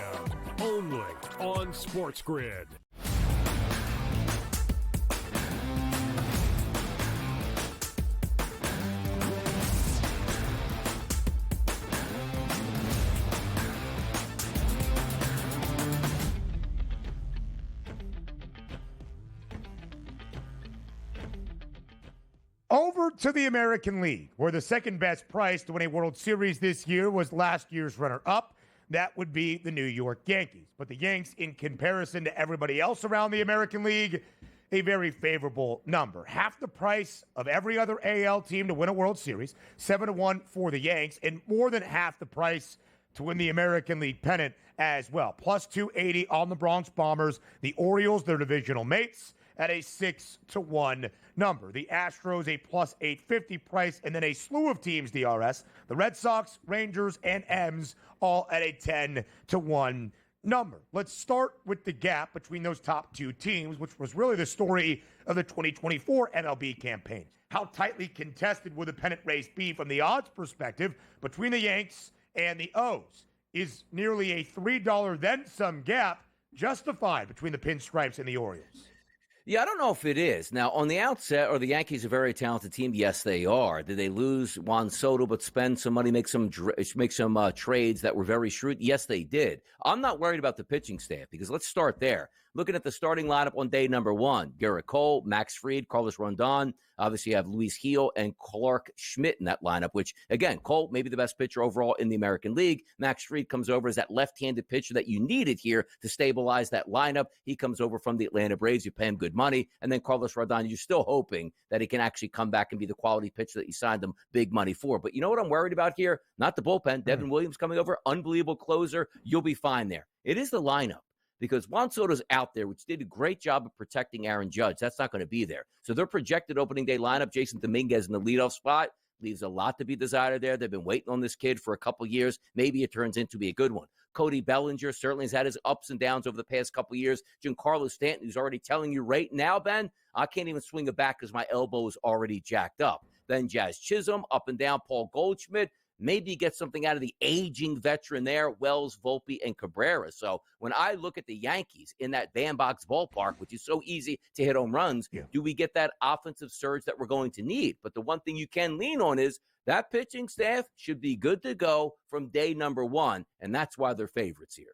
only on SportsGrid. Over to the American League, where the second best price to win a World Series this year was last year's runner-up. That would be the New York Yankees. But the Yanks, in comparison to everybody else around the American League, a very favorable number. Half the price of every other AL team to win a World Series, 7-1 for the Yanks, and more than half the price to win the American League pennant as well. Plus 280 on the Bronx Bombers. The Orioles, their divisional mates, at a 6-1 number. The Astros, a plus 850 price, and then a slew of teams, DRS. The Red Sox, Rangers, and M's, all at a 10-1 number. Let's start with the gap between those top two teams, which was really the story of the 2024 MLB campaign. How tightly contested will the pennant race be from the odds perspective between the Yanks and the O's? Is nearly a $3 then some gap justified between the Pinstripes and the Orioles? Yeah, I don't know if it is. Now, on the outset, are the Yankees a very talented team? Yes, they are. Did they lose Juan Soto but spend some money, make some trades that were very shrewd? Yes, they did. I'm not worried about the pitching staff because let's start there. Looking at the starting lineup on day number one, Garrett Cole, Max Fried, Carlos Rondon. Obviously, you have Luis Gil and Clark Schmidt in that lineup, which, again, Cole may be the best pitcher overall in the American League. Max Fried comes over as that left-handed pitcher that you needed here to stabilize that lineup. He comes over from the Atlanta Braves. You pay him good money. And then Carlos Rondon, you're still hoping that he can actually come back and be the quality pitcher that you signed him big money for. But you know what I'm worried about here? Not the bullpen. Devin Williams coming over, unbelievable closer. You'll be fine there. It is the lineup. Because Juan Soto's out there, which did a great job of protecting Aaron Judge. That's not going to be there. So their projected opening day lineup, Jason Dominguez in the leadoff spot, leaves a lot to be desired there. They've been waiting on this kid for a couple years. Maybe it turns into be a good one. Cody Bellinger certainly has had his ups and downs over the past couple years. Giancarlo Stanton, who's already telling you right now, Ben, I can't even swing it back because my elbow is already jacked up. Then Jazz Chisholm, up and down, Paul Goldschmidt. Maybe get something out of the aging veteran there, Wells, Volpe, and Cabrera. So when I look at the Yankees in that bandbox ballpark, which is so easy to hit home runs, do we get that offensive surge that we're going to need? But the one thing you can lean on is that pitching staff should be good to go from day number one, and that's why they're favorites here.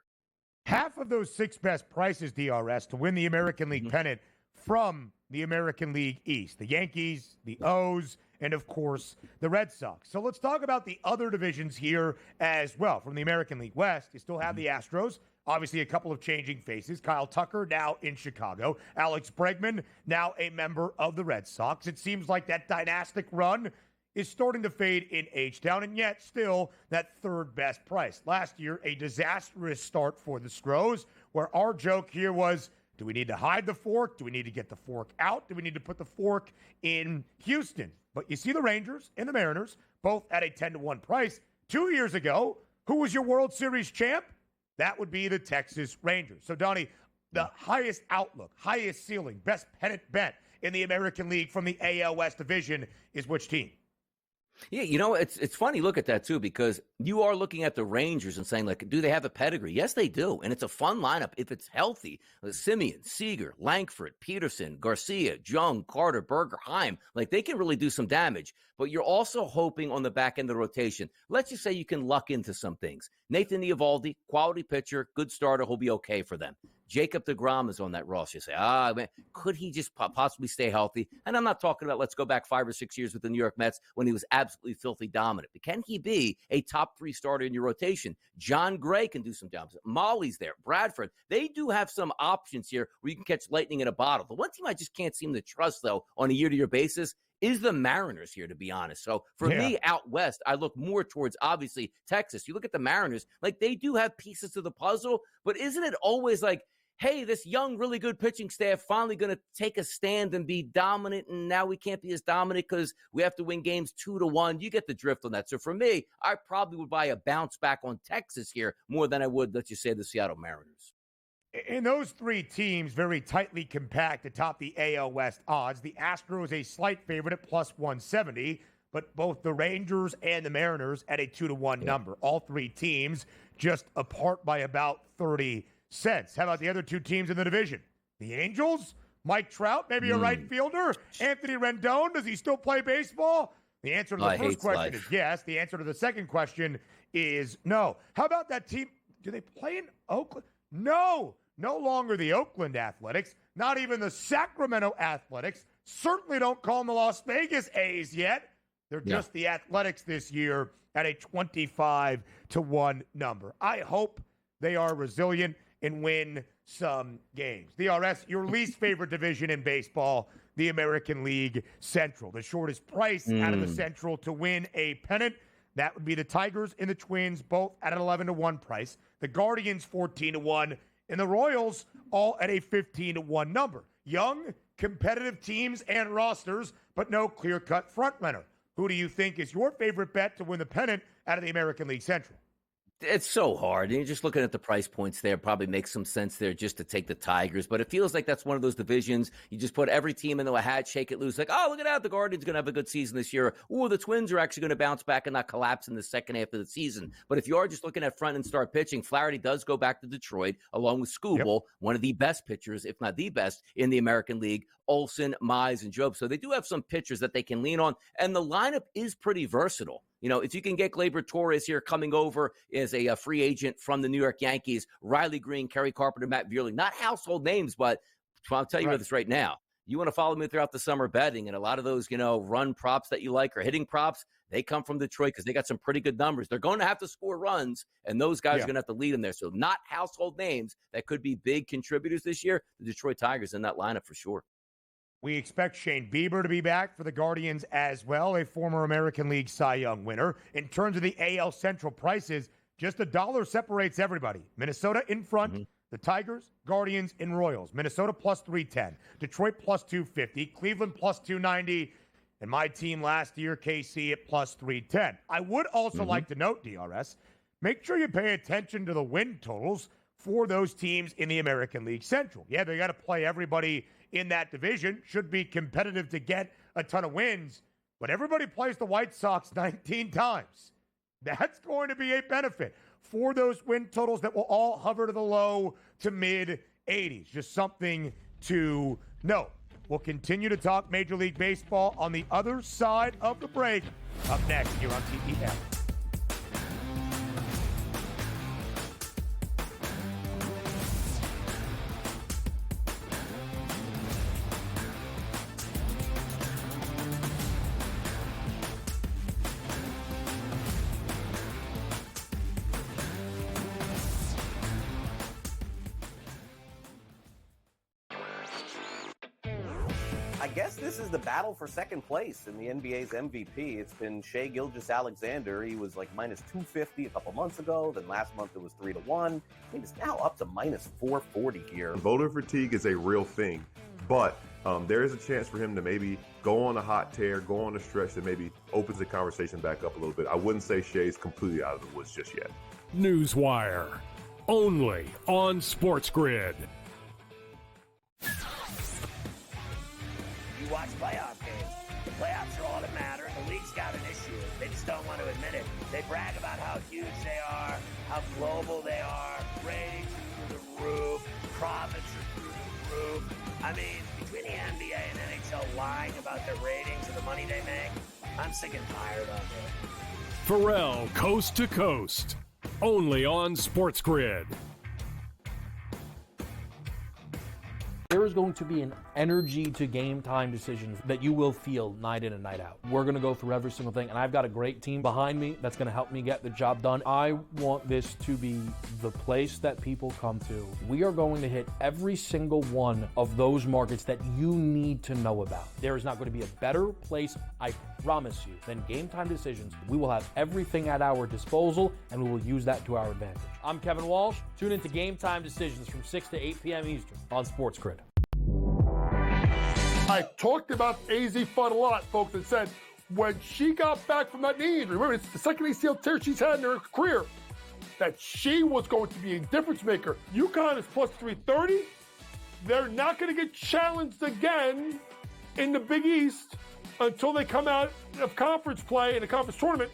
Half of those six best prices, DRS, to win the American League pennant from the American League East. The Yankees, the O's, and, of course, the Red Sox. So let's talk about the other divisions here as well. From the American League West, you still have the Astros. Obviously, a couple of changing faces. Kyle Tucker now in Chicago. Alex Bregman now a member of the Red Sox. It seems like that dynastic run is starting to fade in H-Town, and yet still that third best price. Last year, a disastrous start for the Stros, where our joke here was, do we need to hide the fork? Do we need to get the fork out? Do we need to put the fork in Houston? But you see the Rangers and the Mariners, both at a 10-1 price. 2 years ago, who was your World Series champ? That would be the Texas Rangers. So, Donnie, the highest outlook, highest ceiling, best pennant bet in the American League from the AL West division is which team? Yeah, you know, it's funny look at that, too, because you are looking at the Rangers and saying, like, do they have a pedigree? Yes, they do, and it's a fun lineup if it's healthy. Simeon, Seager, Langford, Peterson, Garcia, Jung, Carter, Berger, Heim, like, they can really do some damage, but you're also hoping on the back end of the rotation. Let's just say you can luck into some things. Nathan Eovaldi, quality pitcher, good starter, he'll be okay for them. Jacob deGrom is on that roster. You say, man, could he just possibly stay healthy? And I'm not talking about let's go back 5 or 6 years with the New York Mets when he was absolutely filthy dominant. But can he be a top 3 starter in your rotation? John Gray can do some jobs. Molly's there. Bradford. They do have some options here where you can catch lightning in a bottle. The one team I just can't seem to trust, though, on a year-to-year basis is the Mariners here, to be honest. So for me, out west, I look more towards, obviously, Texas. You look at the Mariners, like they do have pieces to the puzzle, but isn't it always like, hey, this young, really good pitching staff finally going to take a stand and be dominant, and now we can't be as dominant because we have to win games 2-1. You get the drift on that. So for me, I probably would buy a bounce back on Texas here more than I would, let's just say, the Seattle Mariners. In those three teams, very tightly compact atop the AL West odds, the Astros a slight favorite at plus 170, but both the Rangers and the Mariners at a 2-1 number. All three teams just apart by about 30 cents. How about the other two teams in the division? The Angels, Mike Trout, maybe a right fielder. Anthony Rendon, does he still play baseball? The answer to the first question is yes. The answer to the second question is no. How about that team? Do they play in Oakland? No. No longer the Oakland Athletics, not even the Sacramento Athletics. Certainly don't call them the Las Vegas A's yet. They're just the Athletics this year at a 25-1 number. I hope they are resilient and win some games. DRS, your least favorite division in baseball, the American League Central. The shortest price out of the Central to win a pennant, that would be the Tigers and the Twins, both at an 11-1 price. The Guardians, 14-1. And the Royals, all at a 15-1 number. Young, competitive teams and rosters, but no clear-cut frontrunner. Who do you think is your favorite bet to win the pennant out of the American League Central? It's so hard. And you're just looking at the price points there. Probably makes some sense there just to take the Tigers. But it feels like that's one of those divisions. You just put every team into a hat, shake it loose. Like, oh, look at that. The Guardians going to have a good season this year. Ooh, the Twins are actually going to bounce back and not collapse in the second half of the season. But if you are just looking at front and start pitching, Flaherty does go back to Detroit along with Skubal, one of the best pitchers, if not the best, in the American League. Olsen, Mize, and Job. So they do have some pitchers that they can lean on. And the lineup is pretty versatile. You know, if you can get Gleyber Torres here coming over as a free agent from the New York Yankees, Riley Green, Kerry Carpenter, Matt Vierling, not household names, but I'll tell you about this right now. You want to follow me throughout the summer betting, and a lot of those, run props that you like or hitting props, they come from Detroit because they got some pretty good numbers. They're going to have to score runs, and those guys are going to have to lead them there. So not household names that could be big contributors this year. The Detroit Tigers in that lineup for sure. We expect Shane Bieber to be back for the Guardians as well, a former American League Cy Young winner. In terms of the AL Central prices, just $1 separates everybody. Minnesota in front, the Tigers, Guardians, and Royals. Minnesota plus 310, Detroit plus 250, Cleveland plus 290, and my team last year, KC, at plus 310. I would also like to note, DRS, make sure you pay attention to the win totals for those teams in the American League Central. Yeah, they got to play everybody in that division, should be competitive to get a ton of wins, but everybody plays the White Sox 19 times. That's going to be a benefit for those win totals that will all hover to the low to mid 80s. Just something to note. We'll continue to talk Major League Baseball on the other side of the break. Up next here on TEF. I guess this is the battle for second place in the NBA's MVP. It's been Shai Gilgeous-Alexander. He was like minus 250 a couple months ago. Then last month it was 3-1. I think it's now up to minus 440 here. Voter fatigue is a real thing, but there is a chance for him to maybe go on a hot tear, go on a stretch that maybe opens the conversation back up a little bit. I wouldn't say Shai's completely out of the woods just yet. Newswire, only on SportsGrid. You watch playoff games. The playoffs are all that matter. The league's got an issue. They just don't want to admit it. They brag about how huge they are, how global they are, ratings are through the roof, profits are through the roof. I mean, between the NBA and NHL lying about their ratings and the money they make, I'm sick and tired of it. Pharrell, Coast to Coast, only on SportsGrid. There is going to be an energy to game time decisions that you will feel night in and night out. We're going to go through every single thing, and I've got a great team behind me that's going to help me get the job done. I want this to be the place that people come to. We are going to hit every single one of those markets that you need to know about. There is not going to be a better place, I promise you, than Game Time Decisions. We will have everything at our disposal, and we will use that to our advantage. I'm Kevin Walsh. Tune into Game Time Decisions from 6 to 8 p.m. Eastern on SportsGrid. I talked about AZ Fun a lot, folks, and said when she got back from that knee injury, remember, it's the second ACL tear she's had in her career, that she was going to be a difference maker. UConn is plus 330. They're not going to get challenged again in the Big East until they come out of conference play in a conference tournament.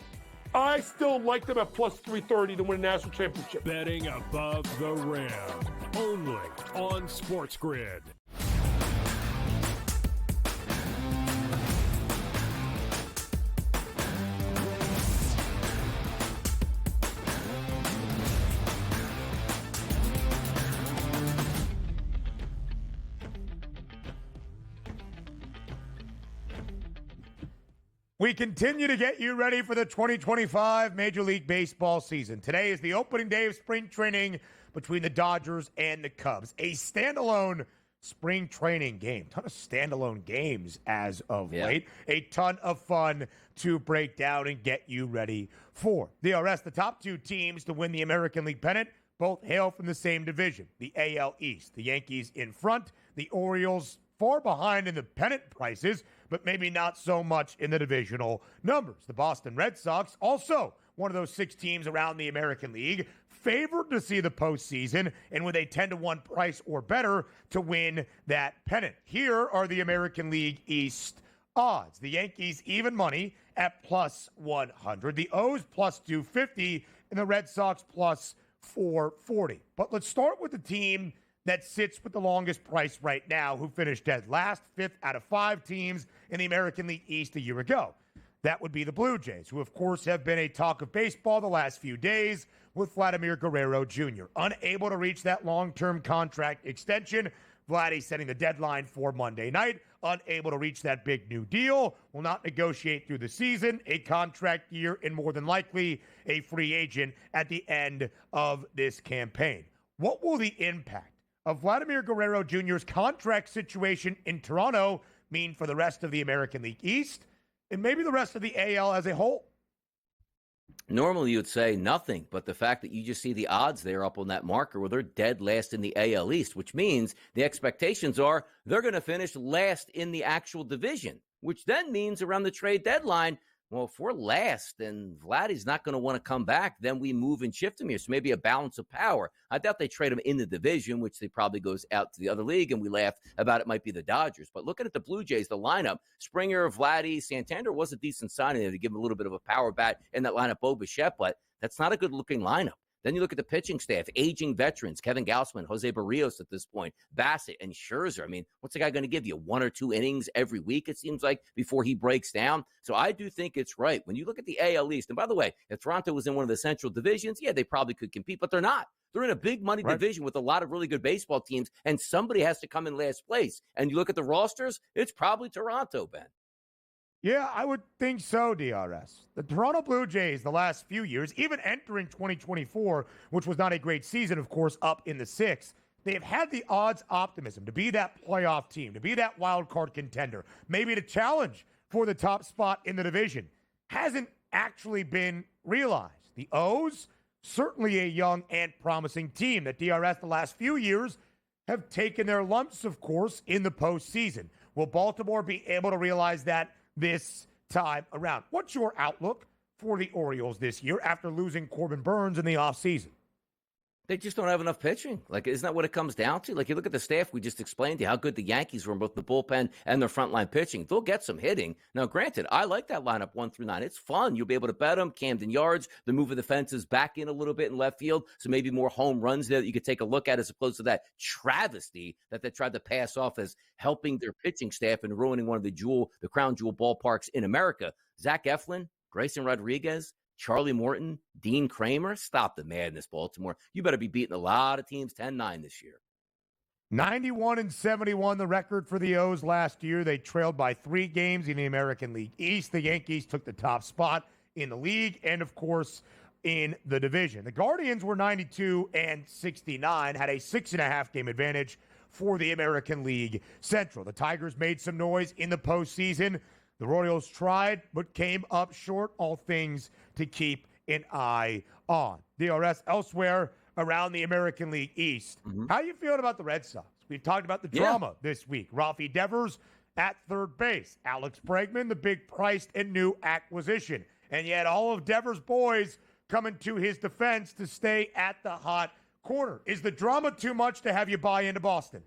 I still like them at plus 330 to win a national championship. Betting above the rim, only on SportsGrid. We continue to get you ready for the 2025 Major League Baseball season. Today is the opening day of spring training between the Dodgers and the Cubs. A standalone spring training game. Ton of standalone games as of late. A ton of fun to break down and get you ready for. DRS, the top two teams to win the American League pennant, both hail from the same division, the AL East. The Yankees in front, the Orioles far behind in the pennant prices, but maybe not so much in the divisional numbers. The Boston Red Sox, also one of those 6 teams around the American League, favored to see the postseason and with a 10-1 price or better to win that pennant. Here are the American League East odds. The Yankees even money at plus 100. The O's plus 250 and the Red Sox plus 440. But let's start with the team that sits with the longest price right now, who finished dead last, 5th out of 5 teams in the American League East a year ago. That would be the Blue Jays, who, of course, have been a talk of baseball the last few days with Vladimir Guerrero Jr. Unable to reach that long-term contract extension. Vladdy setting the deadline for Monday night. Unable to reach that big new deal. Will not negotiate through the season. A contract year and more than likely a free agent at the end of this campaign. What will the impact of Vladimir Guerrero Jr.'s contract situation in Toronto mean for the rest of the American League East and maybe the rest of the AL as a whole? Normally you would say nothing, but the fact that you just see the odds there up on that marker, well, they're dead last in the AL East, which means the expectations are they're going to finish last in the actual division, which then means around the trade deadline, well, if we're last, then Vladdy's not going to want to come back. Then we move and shift him here. So maybe a balance of power. I doubt they trade him in the division, which they probably goes out to the other league, and we laugh about it might be the Dodgers. But looking at the Blue Jays, the lineup, Springer, Vladdy, Santander was a decent signing there to give him a little bit of a power bat in that lineup, Bo Bichette, but that's not a good-looking lineup. Then you look at the pitching staff, aging veterans, Kevin Gausman, Jose Barrios at this point, Bassett, and Scherzer. I mean, what's the guy going to give you? 1 or 2 innings every week, it seems like, before he breaks down? So I do think it's right. When you look at the AL East, and by the way, if Toronto was in one of the central divisions, yeah, they probably could compete, but they're not. They're in a big money division with a lot of really good baseball teams, and somebody has to come in last place. And you look at the rosters, it's probably Toronto, Ben. Yeah, I would think so, DRS. The Toronto Blue Jays, the last few years, even entering 2024, which was not a great season, of course, up in the 6th, they have had the odds optimism to be that playoff team, to be that wild card contender, maybe to challenge for the top spot in the division. Hasn't actually been realized. The O's, certainly a young and promising team that DRS the last few years have taken their lumps, of course, in the postseason. Will Baltimore be able to realize that this time around? What's your outlook for the Orioles this year after losing Corbin Burns in the offseason? They just don't have enough pitching. Like, isn't that what it comes down to? Like, you look at the staff we just explained to you, how good the Yankees were in both the bullpen and their frontline pitching. They'll get some hitting. Now, granted, I like that lineup 1 through 9. It's fun. You'll be able to bet them. Camden Yards, the move of the fences back in a little bit in left field, so maybe more home runs there that you could take a look at as opposed to that travesty that they tried to pass off as helping their pitching staff and ruining one of the crown jewel ballparks in America. Zach Eflin, Grayson Rodriguez, Charlie Morton, Dean Kramer. Stop the madness, Baltimore. You better be beating a lot of teams 10-9 this year. 91-71, the record for the O's last year. They trailed by 3 games in the American League East. The Yankees took the top spot in the league and, of course, in the division. The Guardians were 92-69, had a 6.5 game advantage for the American League Central. The Tigers made some noise in the postseason. The Royals tried, but came up short. All things to keep an eye on. DRS elsewhere around the American League East. How you feeling about the Red Sox? We've talked about the drama this week. Ralphie Devers at third base. Alex Bregman, the big priced and new acquisition. And yet all of Devers' boys coming to his defense to stay at the hot corner. Is the drama too much to have you buy into Boston?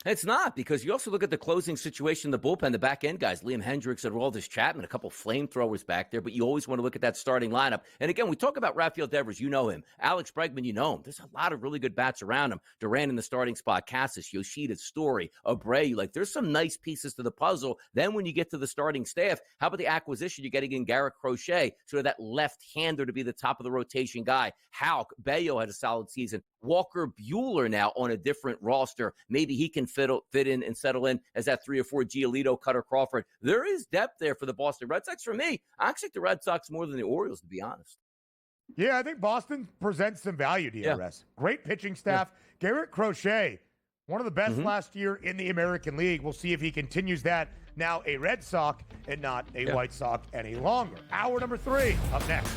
It's not, because you also look at the closing situation, the bullpen, the back end guys, Liam Hendricks and Aroldis Chapman, a couple flamethrowers back there, but you always want to look at that starting lineup. And again, we talk about Rafael Devers, you know him. Alex Bregman, you know him. There's a lot of really good bats around him. Duran in the starting spot, Cassis, Yoshida, Story, Abreu. Like, there's some nice pieces to the puzzle. Then when you get to the starting staff, how about the acquisition? You're getting in Garrett Crochet, sort of that left-hander to be the top of the rotation guy. Houck, Bello had a solid season. Walker Buehler now on a different roster. Maybe he can fit in and settle in as that 3 or 4 Giolito, Cutter, Crawford. There is depth there for the Boston Red Sox. For me, I actually like the Red Sox more than the Orioles, to be honest. Yeah, I think Boston presents some value, DRS. Yeah. Great pitching staff. Yeah. Garrett Crochet, one of the best last year in the American League. We'll see if he continues that. Now a Red Sox and not a White Sox any longer. Hour number 3 up next.